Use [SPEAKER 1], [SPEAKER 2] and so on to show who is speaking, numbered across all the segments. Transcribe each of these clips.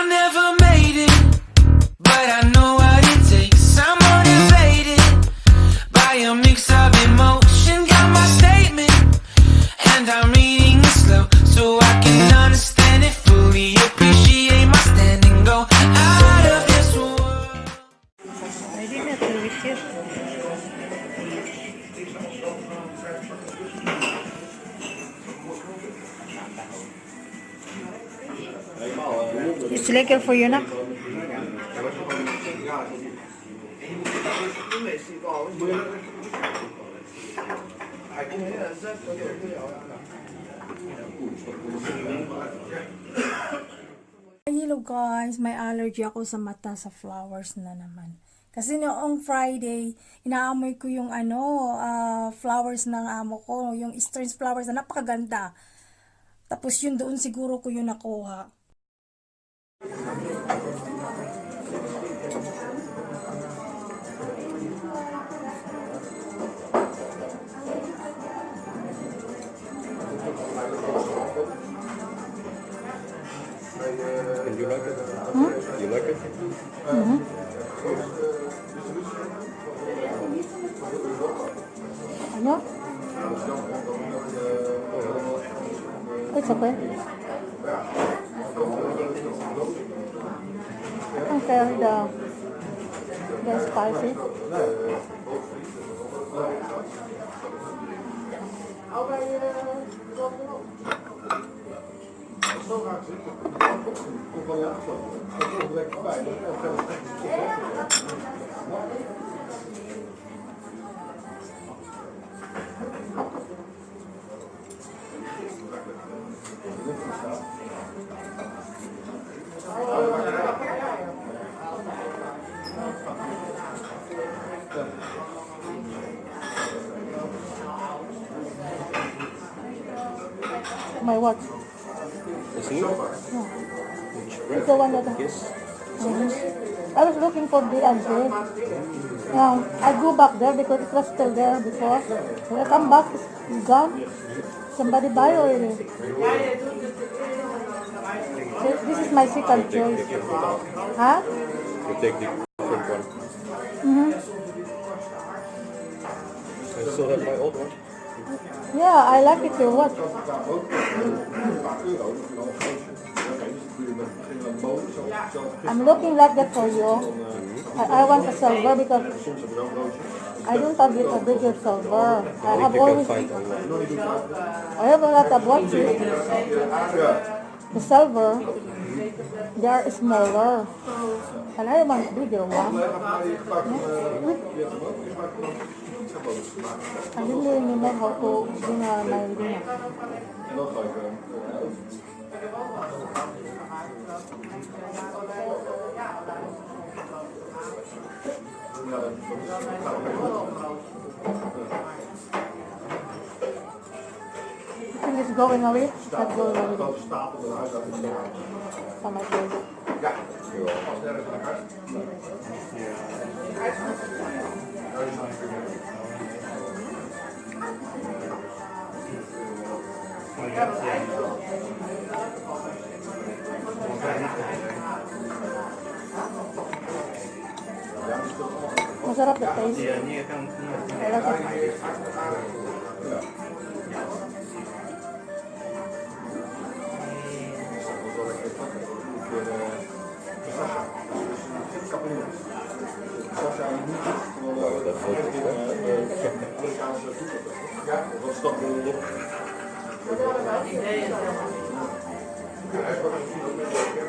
[SPEAKER 1] I never made it, but I know what it takes. I'm motivated by a mix of emotion. Got my statement, and I'm reading it slow so I can understand it fully. Appreciate my stand and go out of this world.
[SPEAKER 2] I didn't do it yet. It's lekker voor je nak. Hello guys, may allergy ako sa mata sa flowers na naman. Kasi noong Friday, inaamoy ko yung flowers ng amo ko, yung strange flowers na napakaganda. Tapos yun doon siguro ko yun nakuha.
[SPEAKER 3] And you like it? You like it?
[SPEAKER 2] Ano? It's okay. Okay, the spicy. My watch.
[SPEAKER 3] Is it?
[SPEAKER 2] Yeah. It's the one that
[SPEAKER 3] Yes.
[SPEAKER 2] I was looking for the address. I go back there because it was still there before. When I come back, it's gone. Somebody buy already. This is my second choice. Huh?
[SPEAKER 3] You take the different one. I still have my old one.
[SPEAKER 2] Yeah, I like it your watch. I'm looking like that for you. I want a silver because I don't have a bigger silver. I have always. I have a lot of watches. The silver, they are smaller. And I want bigger one. I didn't really know how to do my dinner. I think it's going away. Not going away. From my place. Masarap the taste. I like it.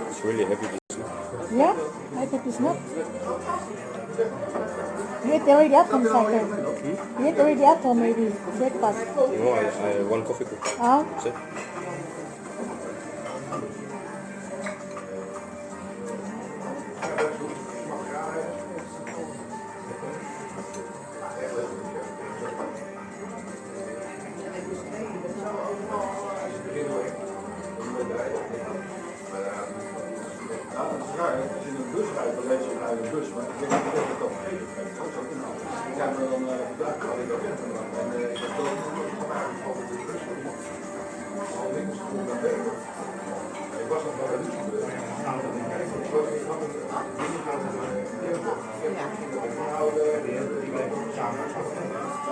[SPEAKER 3] It's really heavy.
[SPEAKER 2] Yeah, I think it's not. You eat already at home, Saker. You eat already at home, maybe. Breakfast.
[SPEAKER 3] No, I one coffee cup.
[SPEAKER 2] Ah?
[SPEAKER 3] That's it.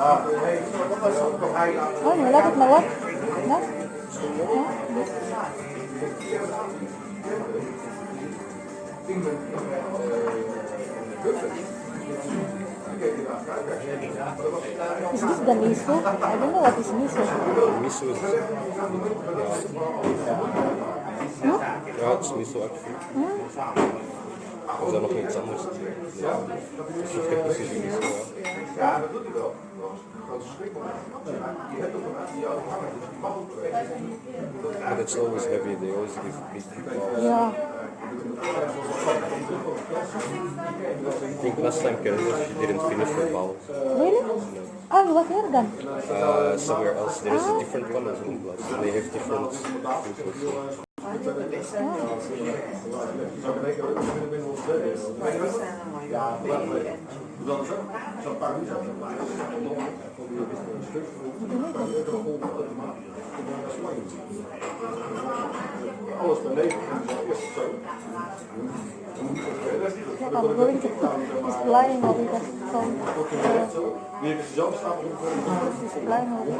[SPEAKER 2] Oh, you like it, my what? No? No? Is this the miso? I don't know what is miso.
[SPEAKER 3] Miso is... Ja, het is miso actually. Of is dat nog iets anders? Ja. Ik zoek het precies in miso, ja. But it's always heavy, they always give big balls.
[SPEAKER 2] Yeah.
[SPEAKER 3] I think last time she didn't finish her balls.
[SPEAKER 2] Really? Oh, you was here then?
[SPEAKER 3] Somewhere else, there is a different one as well. They have different foods also.
[SPEAKER 2] Look, I'm going to he's flying over the phone. He's flying over.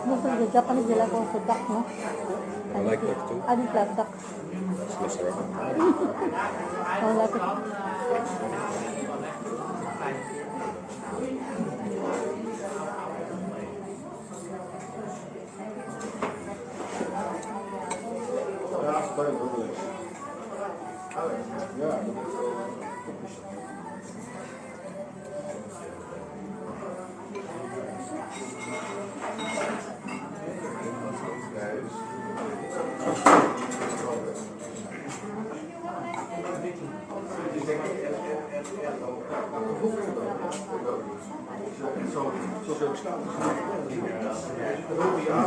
[SPEAKER 2] Most of the Japanese, they like also duck, no?
[SPEAKER 3] I like that too.
[SPEAKER 2] I didn't like duck.
[SPEAKER 3] It's less rough.
[SPEAKER 2] I like it.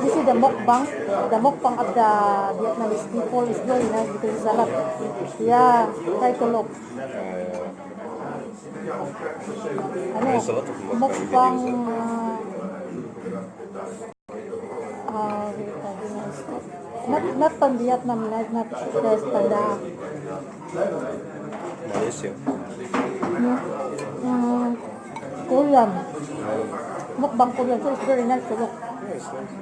[SPEAKER 2] You see the mukbang of the Vietnamese people is very nice because it's a lot. Yeah, try to look.
[SPEAKER 3] There's a lot of
[SPEAKER 2] Mukbang. Not from Vietnam, not just from the
[SPEAKER 3] Malaysia.
[SPEAKER 2] Korean. Mukbang Korean, so it's very nice to look.
[SPEAKER 3] Yeah, it's nice.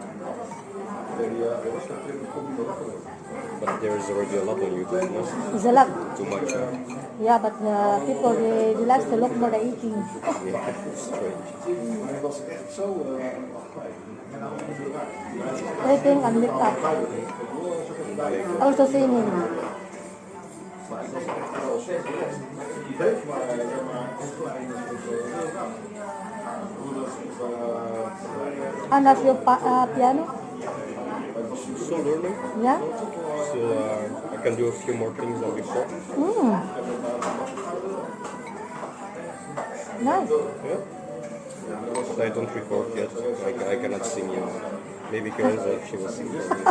[SPEAKER 3] But there is already a lot on YouTube, no?
[SPEAKER 2] It's a lot.
[SPEAKER 3] Too much.
[SPEAKER 2] Yeah, but people, they like to look more than eating.
[SPEAKER 3] Yeah, it's strange.
[SPEAKER 2] Eating and lift up. Also singing. And that's your piano?
[SPEAKER 3] Still learning.
[SPEAKER 2] Yeah?
[SPEAKER 3] Still, I can do a few more things than before.
[SPEAKER 2] Nice.
[SPEAKER 3] Yeah. But I don't record yet. I cannot sing yet. Maybe Karenza, she will sing for me.